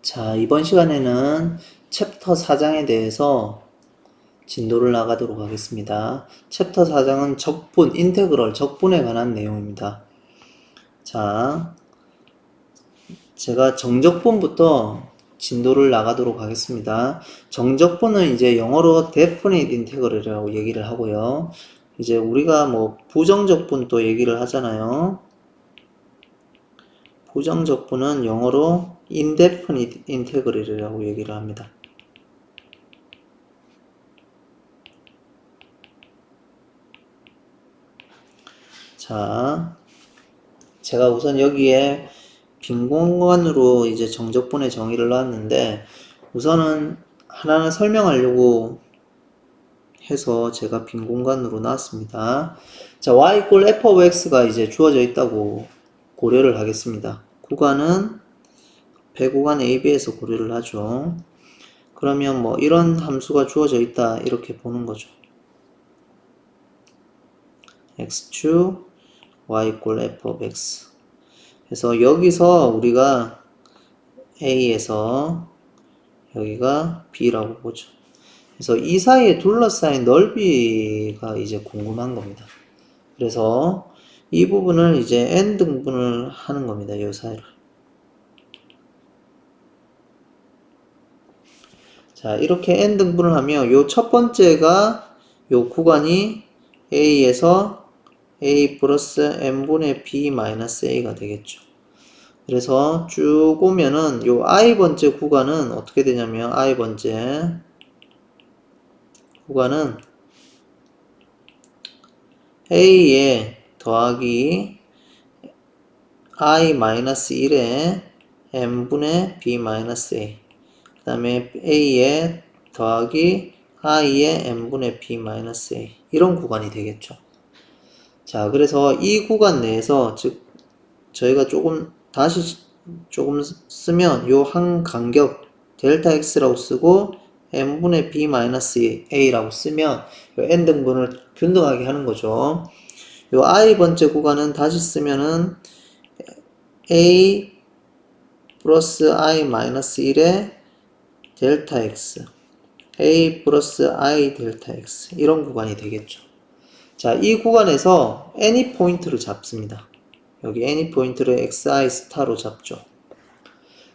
자, 이번 시간에는 챕터 4장에 대해서 진도를 나가도록 하겠습니다. 챕터 4장은 적분, 인테그럴, 적분에 관한 내용입니다. 자, 제가 정적분부터 진도를 나가도록 하겠습니다. 정적분은 이제 영어로 definite integral이라고 얘기를 하고요. 이제 우리가 뭐 부정적분 또 얘기를 하잖아요. 부정적분은 영어로 indefinite integral이라고 얘기를 합니다. 자, 제가 우선 여기에 빈 공간으로 이제 정적분의 정의를 놨는데, 우선은 하나는 설명하려고 해서 제가 빈 공간으로 놨습니다. 자, y equal f of x가 이제 주어져 있다고 고려를 하겠습니다. 구간은 배구간 AB에서 고려를 하죠. 그러면 뭐 이런 함수가 주어져 있다 이렇게 보는 거죠. x축 y equal f of x. 그래서 여기서 우리가 A에서 여기가 B라고 보죠. 그래서 이 사이에 둘러싸인 넓이가 이제 궁금한 겁니다. 그래서 이 부분을 이제 n등분을 하는 겁니다. 이 사이를. 자, 이렇게 n등분을 하면 요 첫 번째가 요 구간이 A에서 A 플러스 n분의 B 마이너스 A가 되겠죠. 그래서 쭉 오면은 요 i번째 구간은 어떻게 되냐면 i번째 구간은 a에 더하기 i-1에 n분의 b-a 그 다음에 a에 더하기 i에 n분의 b-a 이런 구간이 되겠죠. 자, 그래서 이 구간 내에서 즉 저희가 다시 조금 쓰면 요 한 간격 델타 x라고 쓰고 n분의 b-a라고 쓰면 요 n등분을 균등하게 하는 거죠. 요 i번째 구간은 다시 쓰면은 a 플러스 i-1에 델타 x a 플러스 i 델타 x 이런 구간이 되겠죠. 자, 이 구간에서 any 포인트를 잡습니다. 여기 any 포인트를 xi 스타로 잡죠.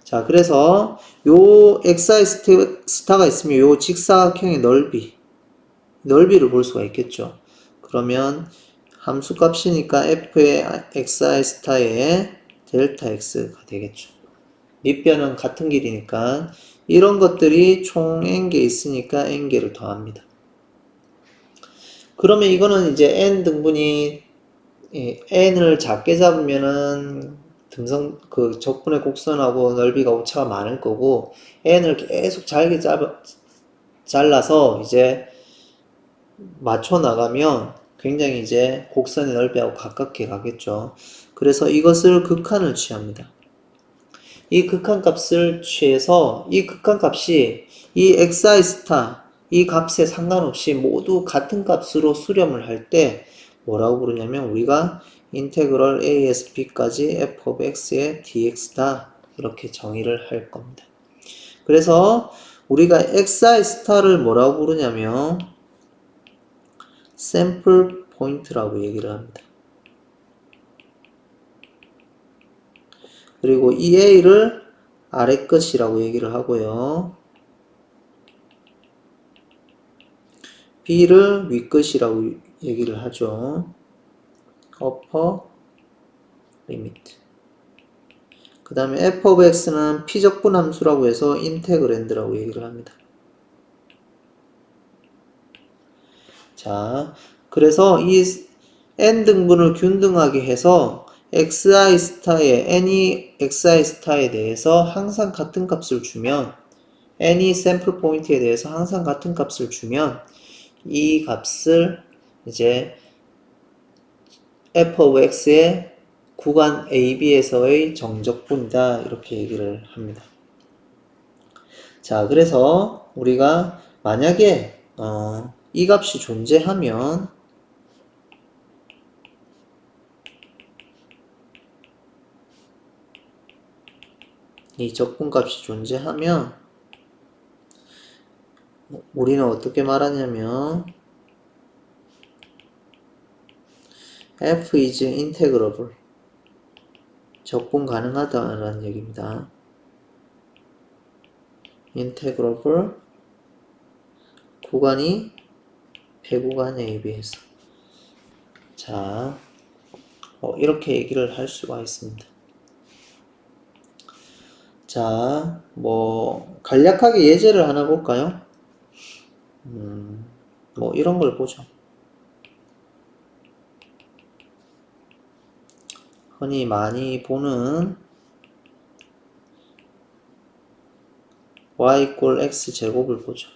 자, 그래서 요 xi 스타가 있으면 요 직사각형의 넓이를 볼 수가 있겠죠. 그러면 함수 값이니까 f의 xi 스타의 델타 x가 되겠죠. 밑변은 같은 길이니까 이런 것들이 총 n개 있으니까 n개를 더합니다. 그러면 이거는 이제 n 등분이 n을 작게 잡으면은 적분의 곡선하고 넓이가 오차가 많을 거고, n을 계속 잘라서 이제 맞춰 나가면 굉장히 이제 곡선의 넓이하고 가깝게 가겠죠. 그래서 이것을 극한을 취합니다. 이 극한값을 취해서 이 극한값이 이 xi 스타 이 값에 상관없이 모두 같은 값으로 수렴을 할 때 뭐라고 부르냐면 우리가 인테그럴 a에서 b까지 f of x의 dx다 이렇게 정의를 할 겁니다. 그래서 우리가 xi 스타를 뭐라고 부르냐면 샘플 포인트라고 얘기를 합니다. 그리고 이 a를 아래 끝이라고 얘기를 하고요. b를 위 끝이라고 얘기를 하죠. upper limit. 그 다음에 f of x는 피적분 함수라고 해서 인테그랜드라고 얘기를 합니다. 자, 그래서 이 n등분을 균등하게 해서 xi 스타에 any xi 스타에 대해서 항상 같은 값을 주면 any 샘플 포인트에 대해서 항상 같은 값을 주면 이 값을 이제 f of x의 구간 AB에서의 정적분이다 이렇게 얘기를 합니다. 자, 그래서 우리가 만약에 이 값이 존재하면 이 적분값이 존재하면 우리는 어떻게 말하냐면 f is integrable, 적분 가능하다라는 얘기입니다. integrable, 구간이 배구간 AB에서. 자, 이렇게 얘기를 할 수가 있습니다. 자, 간략하게 예제를 하나 볼까요? 이런 걸 보죠. 흔히 많이 보는 y = x 제곱을 보죠.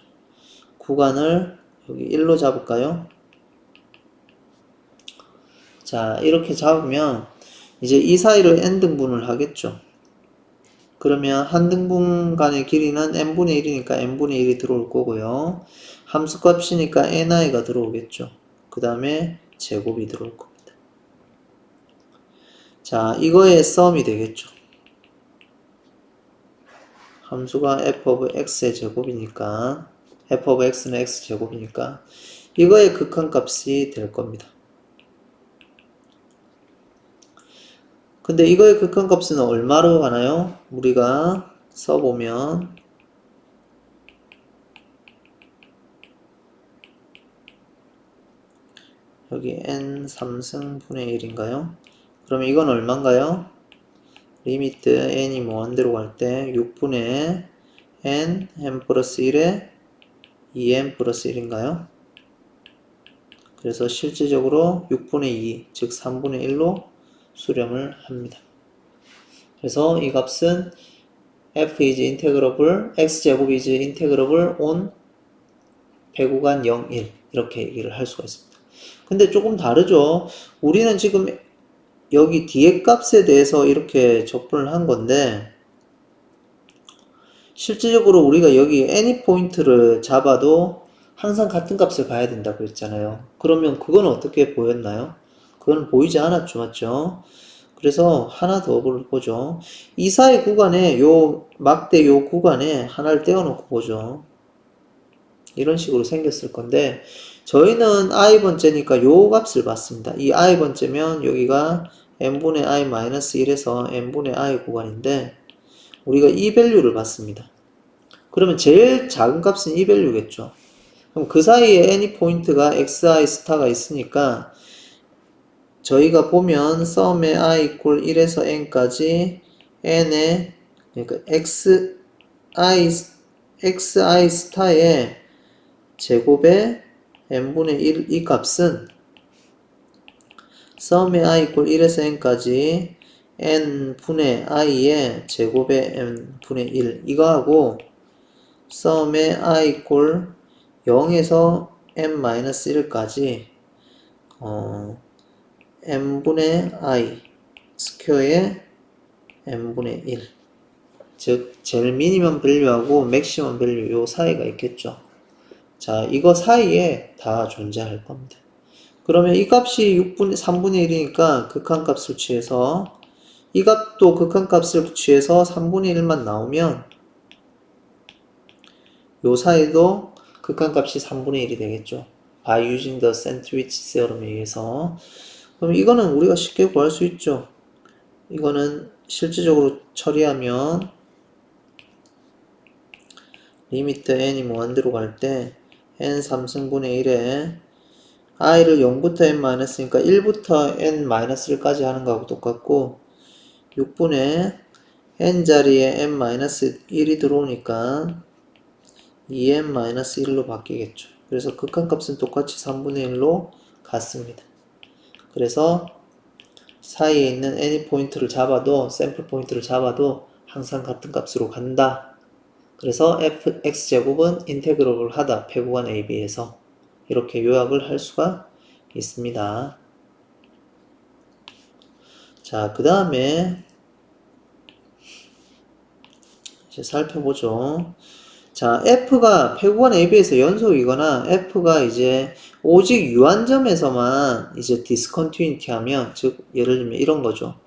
구간을 여기 1로 잡을까요? 자, 이렇게 잡으면 이제 이 사이를 n등분을 하겠죠. 그러면 한 등분 간의 길이는 n분의 1이니까 n분의 1이 들어올 거고요. 함수값이니까 ni가 들어오겠죠. 그 다음에 제곱이 들어올 겁니다. 자, 이거의 썸이 되겠죠. 함수가 f of x의 제곱이니까, f of x는 x 제곱이니까 이거의 극한값이 될 겁니다. 근데 이거의 극한값은 얼마로 가나요? 우리가 써보면 여기 n 3승분의 1인가요? 그러면 이건 얼마인가요? 리미트 n이 무한대로 갈 때 6분의 n 플러스 1에 2n 플러스 1인가요? 그래서 실질적으로 6분의 2, 즉 3분의 1로 수렴을 합니다. 그래서 이 값은 f is integrable, x제곱 is integrable on 배구간 0, 1 이렇게 얘기를 할 수가 있습니다. 근데 조금 다르죠. 우리는 지금 여기 뒤에 값에 대해서 이렇게 적분을 한 건데 실질적으로 우리가 여기 any 포인트를 잡아도 항상 같은 값을 가야 된다고 했잖아요. 그러면 그건 어떻게 보였나요? 그건 보이지 않았죠, 맞죠? 그래서 하나 더 보죠. 이 사이 구간에 막대 요 구간에 하나를 떼어놓고 보죠. 이런 식으로 생겼을 건데 저희는 i번째니까 요 값을 봤습니다. 이 i번째면 여기가 n분의 i-1에서 n분의 i 구간인데 우리가 이 밸류를 봤습니다. 그러면 제일 작은 값은 이 밸류겠죠. 그럼 그 사이에 any 포인트가 xi 스타가 있으니까 저희가 보면 sum의 i = 1에서 n까지 n의 그러니까 xi 스타의 제곱의 n분의 1 이 값은 sum의 i = 1에서 n까지 n분의 i의 제곱의 n분의 1 이거하고 sum의 i = 0에서 n-1까지 n분의 i 스퀘어의 n분의 1 즉 제일 미니멈 밸류하고 맥시멈 밸류 요 사이가 있겠죠. 자, 이거 사이에 다 존재할 겁니다. 그러면 이 값이 3분의 1이니까 극한값을 취해서 이 값도 극한값을 취해서 3분의 1만 나오면 요 사이도 극한값이 3분의 1이 되겠죠. By using the sandwich theorem에 의해서. 그럼 이거는 우리가 쉽게 구할 수 있죠. 이거는 실질적으로 처리하면 리미트 n이 무한대로 갈 때 n 3승분의 1에 i를 0부터 n-니까 1부터 n-1까지 하는 거하고 똑같고 6분의 n자리에 n-1이 들어오니까 2n-1로 바뀌겠죠. 그래서 극한값은 똑같이 3분의 1로 같습니다. 그래서 사이에 있는 any 포인트를 잡아도 샘플 포인트를 잡아도 항상 같은 값으로 간다. 그래서 x제곱은 인테그러블 하다. 배구간 AB에서 이렇게 요약을 할 수가 있습니다. 자, 그 다음에 이제 살펴보죠. 자, F가 배구간 AB에서 연속이거나 F가 이제 오직 유한점에서만 이제 디스컨티뉴티 하면, 즉 예를 들면 이런 거죠.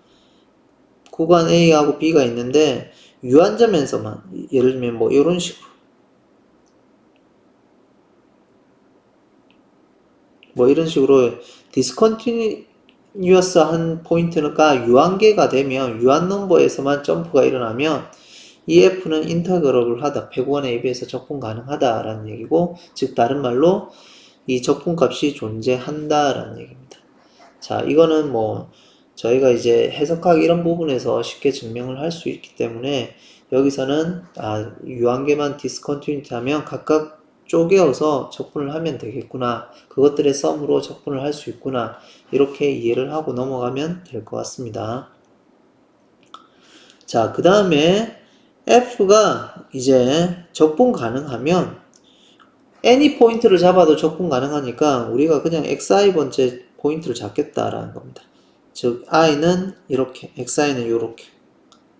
구간 A하고 B가 있는데 유한점에서만, 예를 들면 뭐 이런 식으로, 뭐 이런 식으로 디스컨티뉴어스한 포인트가 유한계가 되면, 유한 넘버에서만 점프가 일어나면 이 f는 인터그러블 하다, 배구간 AB에서 적분 가능하다라는 얘기고, 즉 다른 말로 이 적분값이 존재한다라는 얘기입니다. 자, 이거는 뭐 저희가 이제 해석하기 이런 부분에서 쉽게 증명을 할 수 있기 때문에 여기서는 유한계만 디스컨티뉴티 하면 각각 쪼개어서 적분을 하면 되겠구나, 그것들의 썸으로 적분을 할 수 있구나, 이렇게 이해를 하고 넘어가면 될 것 같습니다. 자, 그 다음에 f가 이제 적분 가능하면 any 포인트를 잡아도 적분 가능하니까 우리가 그냥 xi 번째 포인트를 잡겠다라는 겁니다. 즉 i는 이렇게, xi는 이렇게.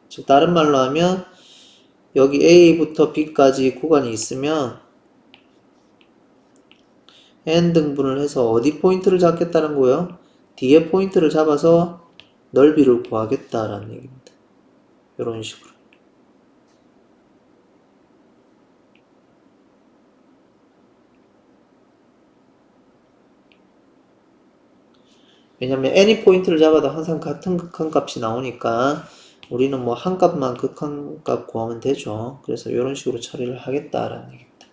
즉 다른 말로 하면 여기 a부터 b까지 구간이 있으면 n 등분을 해서 어디 포인트를 잡겠다는 거예요? 뒤에 포인트를 잡아서 넓이를 구하겠다라는 얘기입니다. 이런 식으로. 왜냐면 any 포인트를 잡아도 항상 같은 극한값이 나오니까 우리는 뭐 한 값만 극한값 구하면 되죠. 그래서 이런 식으로 처리를 하겠다라는 얘기입니다.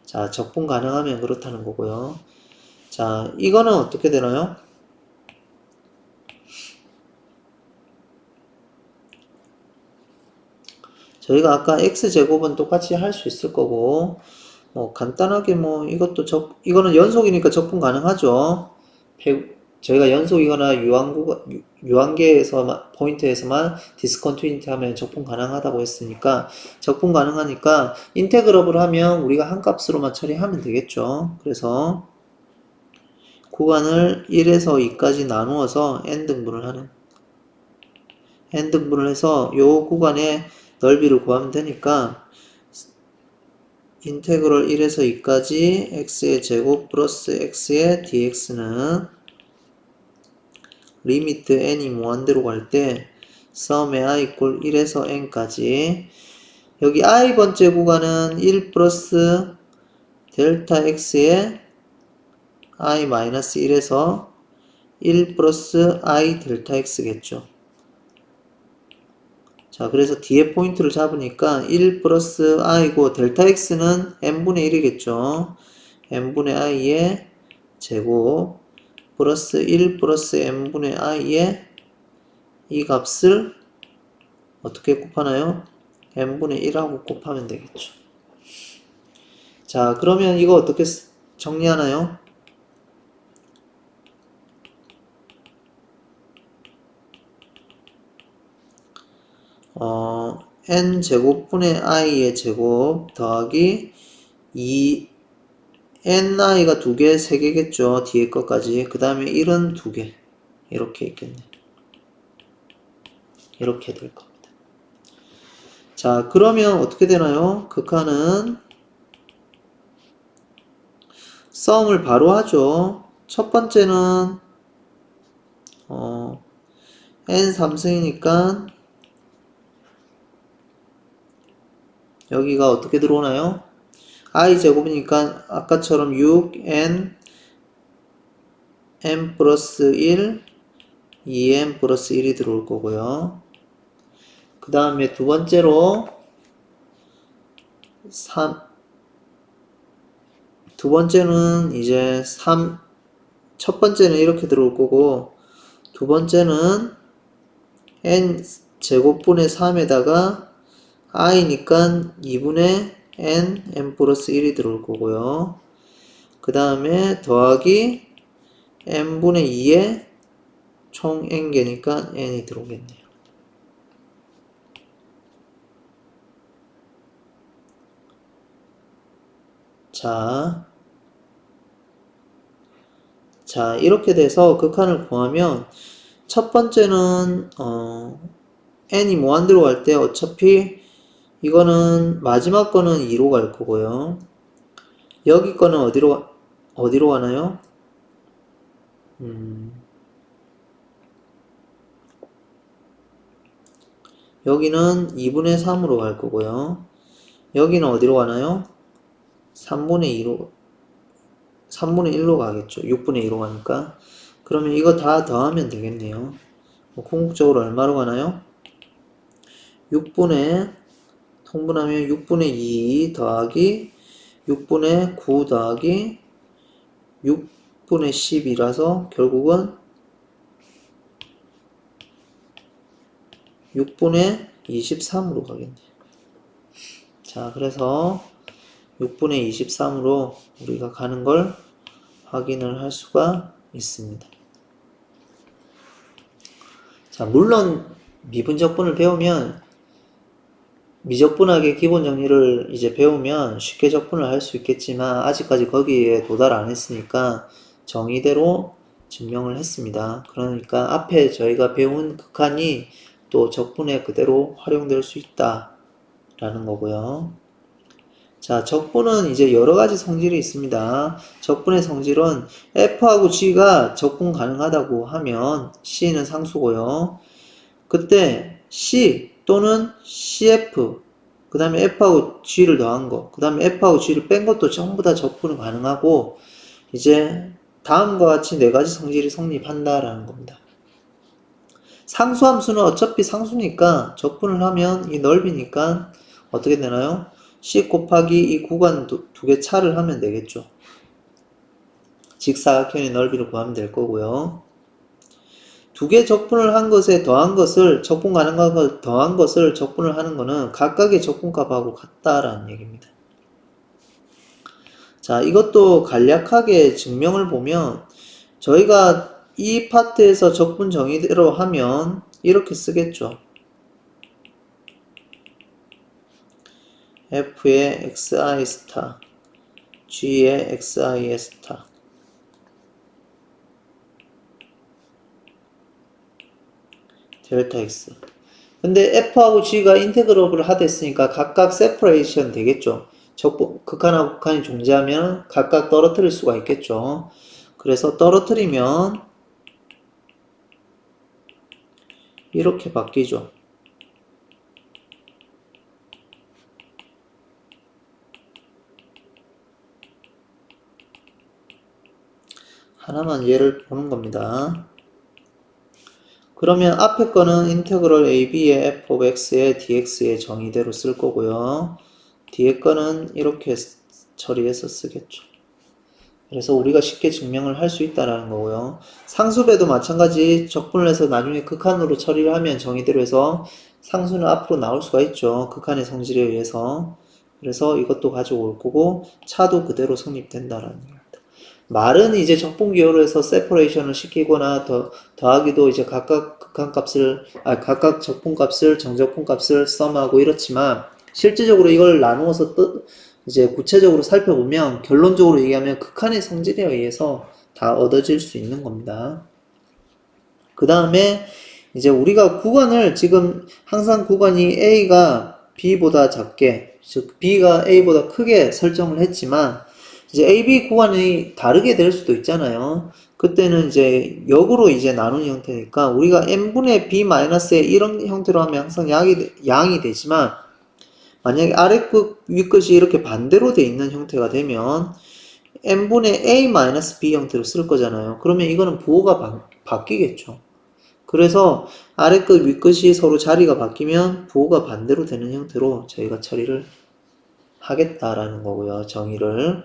자, 적분 가능하면 그렇다는 거고요. 자, 이거는 어떻게 되나요? 저희가 아까 x제곱은 똑같이 할 수 있을 거고, 뭐 간단하게 뭐 이것도 이거는 연속이니까 적분 가능하죠. 저희가 연속이거나 유한계에서 포인트에서만 디스컨티뉴티 하면 적분 가능하다고 했으니까, 적분 가능하니까 인테그러블 하면 우리가 한 값으로만 처리하면 되겠죠. 그래서 구간을 1에서 2까지 나누어서 n등분을 하는, n등분을 해서 요 구간의 넓이를 구하면 되니까 인테그럴 1에서 2까지 x의 제곱 플러스 x의 dx는 리미트 n이 무한대로 갈 때 sum의 i 이꼴 1에서 n까지, 여기 i 번째 구간은 1 플러스 델타 x의 i 마이너스 1에서 1 플러스 i 델타 x겠죠. 자, 그래서 뒤에 포인트를 잡으니까 1 플러스 i고 델타 x는 n분의 1이겠죠. n분의 i의 제곱 플러스 1 플러스 n분의 i의 이 값을 어떻게 곱하나요? n분의 1하고 곱하면 되겠죠. 자, 그러면 이거 어떻게 정리하나요? n제곱분의 i의 제곱 더하기 ni가 2개, 3개겠죠. 뒤에 것까지. 그 다음에 1은 2개. 이렇게 있겠네. 이렇게 될 겁니다. 자, 그러면 어떻게 되나요? 극한은 썸을 바로 하죠. 첫 번째는 n 3승이니까 여기가 어떻게 들어오나요? i 제곱이니까 아까처럼 6n n 플러스 1 2n 플러스 1이 들어올 거고요. 그 다음에 두 번째로 두 번째는 이제 첫 번째는 이렇게 들어올 거고, 두 번째는 n 제곱분의 3에다가 i니까 2분의 n 플러스 1이 들어올 거고요. 그 다음에 더하기 n분의 2에 총 n개니까 n이 들어오겠네요. 자, 이렇게 돼서 극한을 구하면 첫 번째는 n이 무한대로 갈 때 어차피 이거는 마지막 거는 2로 갈 거고요. 여기 거는 어디로 가나요? 여기는 2분의 3으로 갈 거고요. 여기는 어디로 가나요? 3분의 1로 가겠죠. 6분의 2로 가니까. 그러면 이거 다 더하면 되겠네요. 궁극적으로 얼마로 가나요? 6분의, 통분하면 6분의 2 더하기 6분의 9 더하기 6분의 10이라서 결국은 6분의 23으로 가겠네요. 자, 그래서 6분의 23으로 우리가 가는 걸 확인을 할 수가 있습니다. 자, 물론 미분적분을 배우면 미적분학의 기본 정리를 이제 배우면 쉽게 적분을 할 수 있겠지만 아직까지 거기에 도달 안 했으니까 정의대로 증명을 했습니다. 그러니까 앞에 저희가 배운 극한이 또 적분에 그대로 활용될 수 있다라는 거고요. 자, 적분은 이제 여러 가지 성질이 있습니다. 적분의 성질은 F하고 G가 적분 가능하다고 하면 C는 상수고요. 그때 C 또는 CF, 그 다음에 F하고 G를 더한 거, 그 다음에 F하고 G를 뺀 것도 전부 다 적분은 가능하고, 이제 다음과 같이 네 가지 성질이 성립한다라는 겁니다. 상수함수는 어차피 상수니까 적분을 하면 이 넓이니까 어떻게 되나요? C 곱하기 이 구간 두 개 차를 하면 되겠죠. 직사각형의 넓이를 구하면 될 거고요. 두 개 적분을 한 것에 더한 것을, 적분 가능한 걸 더한 것을 적분을 하는 것은 각각의 적분값하고 같다라는 얘기입니다. 자, 이것도 간략하게 증명을 보면 저희가 이 파트에서 적분 정의대로 하면 이렇게 쓰겠죠. F의 xi 스타, g의 xi의 스타. 델타 x. 근데 f하고 g가 인테그럴을 하다 했으니까 각각 세퍼레이션 되겠죠. 극한하고 극한이 존재하면 각각 떨어뜨릴 수가 있겠죠. 그래서 떨어뜨리면 이렇게 바뀌죠. 하나만 예를 보는 겁니다. 그러면 앞에 거는 인테그럴 AB의 f of x의 dx의 정의대로 쓸 거고요. 뒤에 거는 이렇게 처리해서 쓰겠죠. 그래서 우리가 쉽게 증명을 할 수 있다라는 거고요. 상수배도 마찬가지 적분을 해서 나중에 극한으로 처리를 하면 정의대로 해서 상수는 앞으로 나올 수가 있죠. 극한의 성질에 의해서. 그래서 이것도 가져올 거고 차도 그대로 성립된다라는 겁니다. 말은 이제 적분기호로 해서 세퍼레이션을 시키거나 더하기도 이제 각각 극한값을, 각각 적분값을, 정적분값을 썸하고 이렇지만 실질적으로 이걸 나누어서 이제 구체적으로 살펴보면 결론적으로 얘기하면 극한의 성질에 의해서 다 얻어질 수 있는 겁니다. 그 다음에 이제 우리가 구간을 지금 항상 구간이 A가 B보다 작게, 즉 B가 A보다 크게 설정을 했지만 이제 AB 구간이 다르게 될 수도 있잖아요. 그때는 이제 역으로 이제 나누는 형태니까 우리가 n분의 b-의 이런 형태로 하면 항상 양이 되지만 만약에 아래끝 윗끝이 이렇게 반대로 돼 있는 형태가 되면 n분의 a-b 형태로 쓸 거잖아요. 그러면 이거는 부호가 바뀌겠죠. 그래서 아래끝 윗끝이 서로 자리가 바뀌면 부호가 반대로 되는 형태로 저희가 처리를 하겠다라는 거고요. 정의를.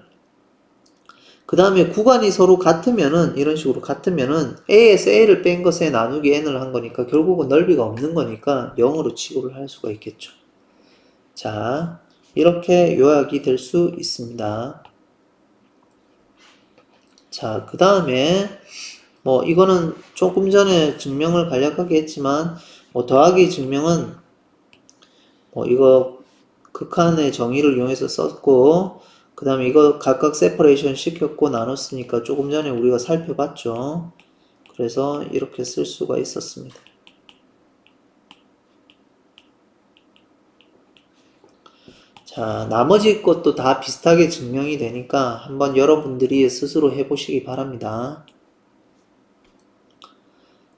그 다음에 구간이 서로 같으면은 이런 식으로 같으면은 A에서 A를 뺀 것에 나누기 N을 한 거니까 결국은 넓이가 없는 거니까 0으로 취급을 할 수가 있겠죠. 자, 이렇게 요약이 될 수 있습니다. 자, 그 다음에 뭐 이거는 조금 전에 증명을 간략하게 했지만 뭐 더하기 증명은 뭐 이거 극한의 정의를 이용해서 썼고 그 다음에 이거 각각 세퍼레이션 시켰고 나눴으니까 조금 전에 우리가 살펴봤죠. 그래서 이렇게 쓸 수가 있었습니다. 자, 나머지 것도 다 비슷하게 증명이 되니까 한번 여러분들이 스스로 해보시기 바랍니다.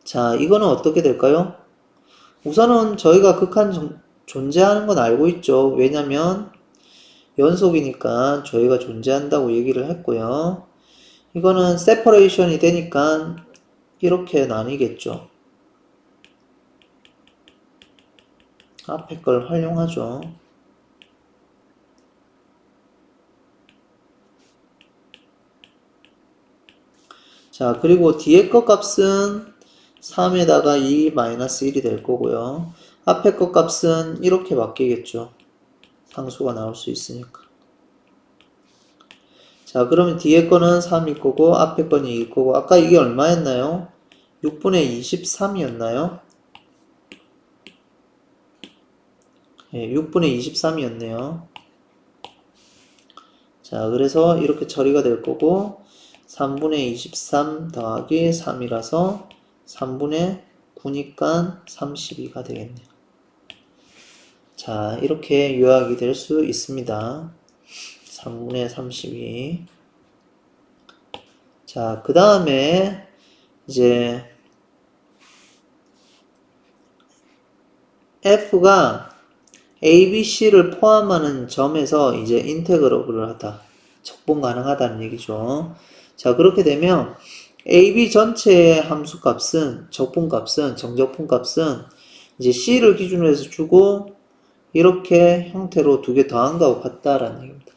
자, 이거는 어떻게 될까요? 우선은 저희가 극한 존재하는 건 알고 있죠. 왜냐면 연속이니까 저희가 존재한다고 얘기를 했고요. 이거는 세퍼레이션이 되니까 이렇게 나뉘겠죠. 앞에 걸 활용하죠. 자, 그리고 뒤에 거 값은 3에다가 2 마이너스 1이 될 거고요. 앞에 거 값은 이렇게 바뀌겠죠. 상수가 나올 수 있으니까. 자, 그러면 뒤에 거는 3일 거고 앞에 거는 2일 거고 아까 이게 얼마였나요? 6분의 23이었나요? 예, 6분의 23이었네요. 자, 그래서 이렇게 처리가 될 거고 3분의 23 더하기 3이라서 3분의 9니까 32가 되겠네요. 자, 이렇게 요약이 될 수 있습니다. 3분의 32. 자, 그 다음에 이제 f가 a, b, c를 포함하는 점에서 이제 인테그러블을 하다. 적분 가능하다는 얘기죠. 자, 그렇게 되면 a, b 전체의 함수 값은, 적분 값은, 정적분 값은 이제 c를 기준으로 해서 주고 이렇게 형태로 두 개 더한 거하고 같다라는 얘기입니다.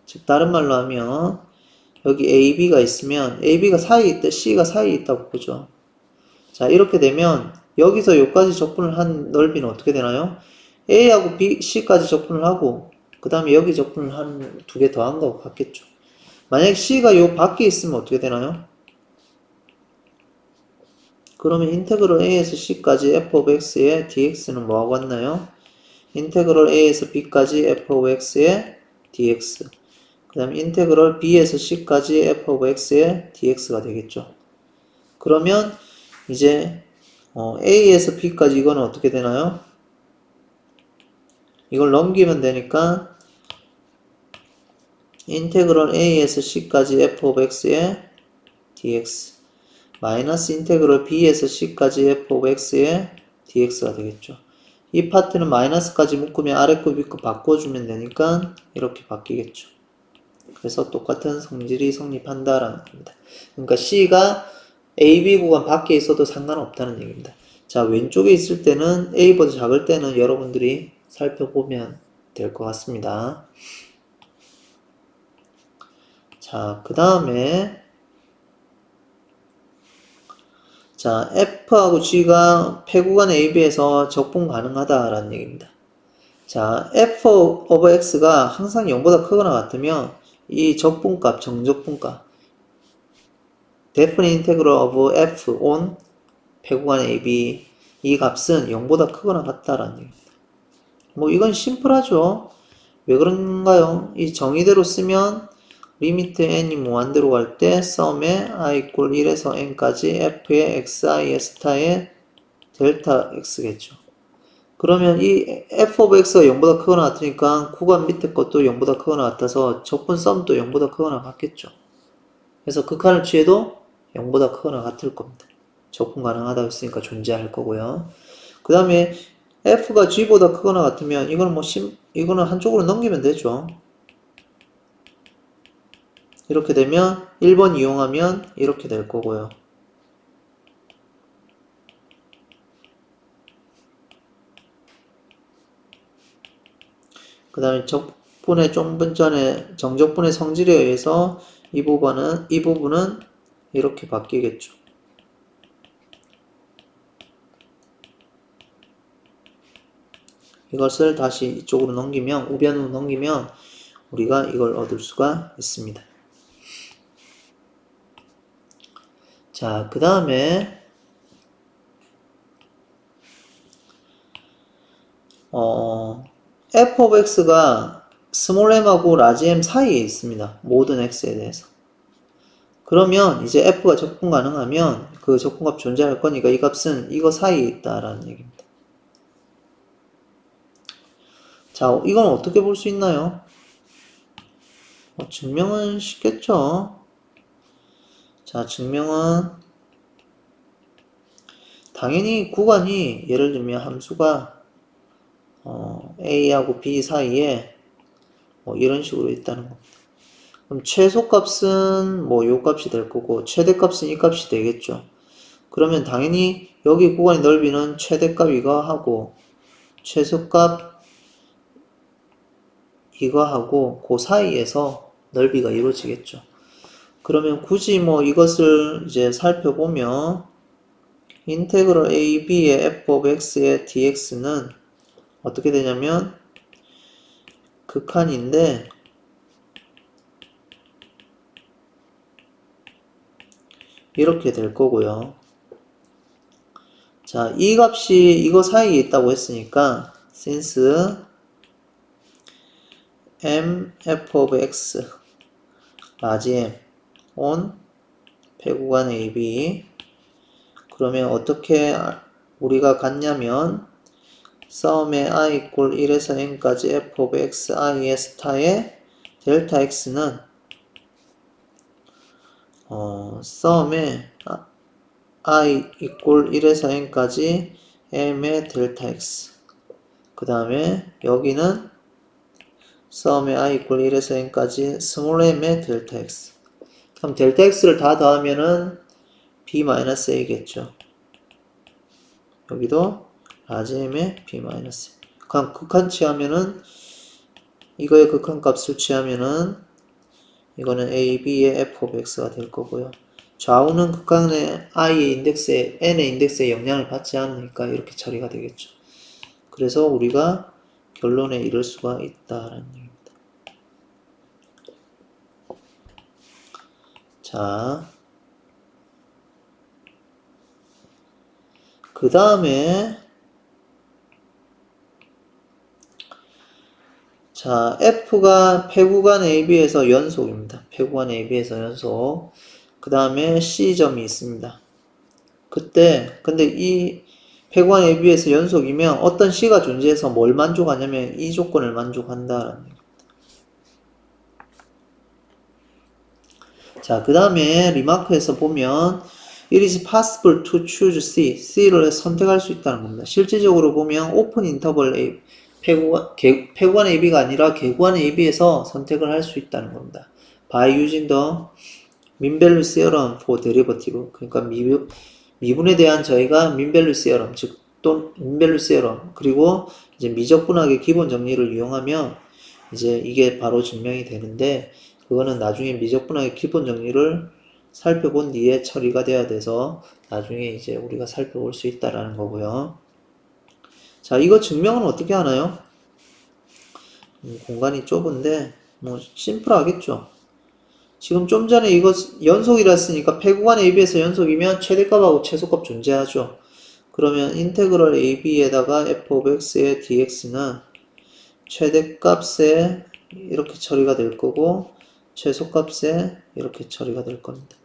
즉, 다른 말로 하면 여기 a, b가 있으면 a, b가 사이에 있다, c가 사이에 있다고 보죠. 자, 이렇게 되면 여기서 여기까지 적분을 한 넓이는 어떻게 되나요? A하고 B, C까지 적분을 하고 그 다음에 여기 적분을 한 두 개 더한 거하고 같겠죠. 만약에 C가 요 밖에 있으면 어떻게 되나요? 그러면 인테그럴 A에서 C까지 f of x의 dx는 뭐하고 같나요? 인테그럴 A에서 B까지 f of x의 dx 그 다음에 인테그럴 B에서 C까지 f of x의 dx가 되겠죠. 그러면 이제 A에서 B까지 이거는 어떻게 되나요? 이걸 넘기면 되니까 인테그럴 A에서 C까지 f of x의 dx 마이너스 인테그럴 B에서 C까지 f of x의 dx가 되겠죠. 이 파트는 마이너스까지 묶으면 아래 거 위 거 바꿔주면 되니까 이렇게 바뀌겠죠. 그래서 똑같은 성질이 성립한다라는 겁니다. 그러니까 C가 AB 구간 밖에 있어도 상관없다는 얘기입니다. 자, 왼쪽에 있을 때는 A보다 작을 때는 여러분들이 살펴보면 될 것 같습니다. 자, 그 다음에 자, F하고 G가 폐구간 AB에서 적분 가능하다라는 얘기입니다. 자, F of X가 항상 0보다 크거나 같으면 이 적분값, 정적분값 definite integral of F on 폐구간 AB 이 값은 0보다 크거나 같다라는 얘기입니다. 뭐 이건 심플하죠. 왜 그런가요? 이 정의대로 쓰면 리미트 n이 무한대로 갈 때 썸에 i equal 1에서 n까지 f의 xi 스타의 델타 x겠죠. 그러면 이 f of x가 0보다 크거나 같으니까 구간 밑에 것도 0보다 크거나 같아서 적분 썸도 0보다 크거나 같겠죠. 그래서 극한을 취해도 0보다 크거나 같을 겁니다. 적분 가능하다고 했으니까 존재할 거고요. 그 다음에 f가 g보다 크거나 같으면 이거는 이거는 한쪽으로 넘기면 되죠. 이렇게 되면 1번 이용하면 이렇게 될 거고요. 그 다음에 적분의 좀 전에 정적분의 성질에 의해서 이 부분은 이렇게 바뀌겠죠. 이것을 다시 이쪽으로 넘기면 우변으로 넘기면 우리가 이걸 얻을 수가 있습니다. 자, 그 다음에 f of x가 스몰 m하고 라지 m 사이에 있습니다. 모든 x에 대해서. 그러면 이제 f가 적분 가능하면 그 적분값 존재할 거니까 이 값은 이거 사이에 있다라는 얘기입니다. 자, 이건 어떻게 볼 수 있나요? 증명은 쉽겠죠. 자, 증명은 당연히 구간이 예를 들면 함수가 A하고 B 사이에 뭐 이런 식으로 있다는 겁니다. 그럼 최소값은 뭐 요 값이 될 거고 최대값은 이 값이 되겠죠. 그러면 당연히 여기 구간의 넓이는 최대값 이거 하고 최소값 이거 하고 그 사이에서 넓이가 이루어지겠죠. 그러면 굳이 뭐 이것을 이제 살펴보면 인테그럴 AB의 f of x의 dx는 어떻게 되냐면 극한인데 이렇게 될 거고요. 자, 이 값이 이거 사이에 있다고 했으니까 since m f of x 라지 m on 배구간 AB 그러면 어떻게 우리가 갔냐면 썸의 i equal 1에서 n까지 f of x i의 스타의 델타 x는 썸의 i equal 1에서 n까지 m의 델타 x 그 다음에 여기는 썸의 i equal 1에서 n까지 스몰 m의 델타 x 그럼 델타 x를 다 더하면은 b-a겠죠. 여기도 라지 m의 b-a 그럼 극한 취하면은 이거의 극한값을 취하면은 이거는 a, b의 f of x가 될 거고요. 좌우는 극한의 i의 인덱스에 n의 인덱스에 영향을 받지 않으니까 이렇게 처리가 되겠죠. 그래서 우리가 결론에 이를 수가 있다라는 얘기입니다. 자, 그 다음에 자, F가 패구간 AB에서 연속입니다. 패구간 AB에서 연속. 그 다음에 C점이 있습니다. 근데 이 패구간 AB에서 연속이면 어떤 C가 존재해서 뭘 만족하냐면 이 조건을 만족한다라는 얘기입니다. 자, 그 다음에 리마크에서 보면 It is possible to choose C. C를 선택할 수 있다는 겁니다. 실질적으로 보면 오픈 인터벌 A, 패구간 AB가 아니라 개구간 AB에서 선택을 할 수 있다는 겁니다. By using the mean value theorem for derivative. 그러니까 미분에 대한 저희가 mean value theorem, 즉, 또 mean value theorem, 그리고 이제 미적분학의 기본 정리를 이용하면 이제 이게 바로 증명이 되는데, 그거는 나중에 미적분학의 기본 정리를 살펴본 뒤에 처리가 돼야 돼서 나중에 이제 우리가 살펴볼 수 있다라는 거고요. 자, 이거 증명은 어떻게 하나요? 공간이 좁은데 뭐 심플하겠죠. 지금 좀 전에 이거 연속이라 했으니까 패구간 AB에서 연속이면 최대값하고 최소값 존재하죠. 그러면 인테그럴 AB에다가 f of x의 dx는 최대값에 이렇게 처리가 될 거고 최소값에 이렇게 처리가 될 겁니다.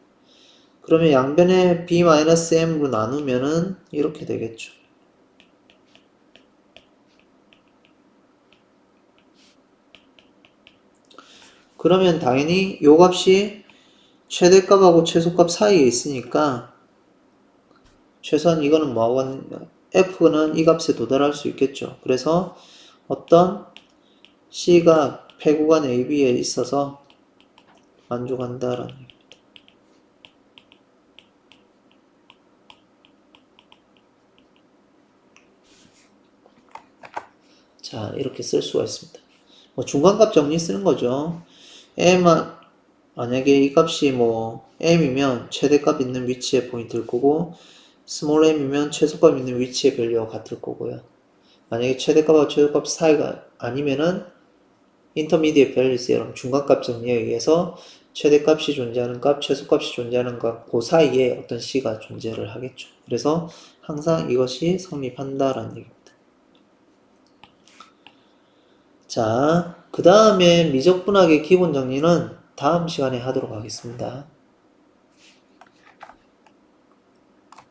그러면 양변에 b-m으로 나누면은 이렇게 되겠죠. 그러면 당연히 요 값이 최대값하고 최소값 사이에 있으니까 최소한 이거는 뭐하고 f는 이 값에 도달할 수 있겠죠. 그래서 어떤 c가 패구간 AB에 있어서 만족한다라는 얘기입니다. 자, 이렇게 쓸 수가 있습니다. 뭐 중간값 정리 쓰는 거죠. 만약에 이 값이 뭐 m이면 최대값 있는 위치에 포인트일 거고 스몰 m이면 최소값 있는 위치의 밸류와 같을 거고요. 만약에 최대값과 최소값 사이가 아니면은 인터미디엇 밸류 세럼 중간값 정리에 의해서 최대값이 존재하는 값, 최소값이 존재하는 값, 그 사이에 어떤 c가 존재를 하겠죠. 그래서 항상 이것이 성립한다라는 얘기입니다. 자, 그 다음에 미적분학의 기본 정리는 다음 시간에 하도록 하겠습니다.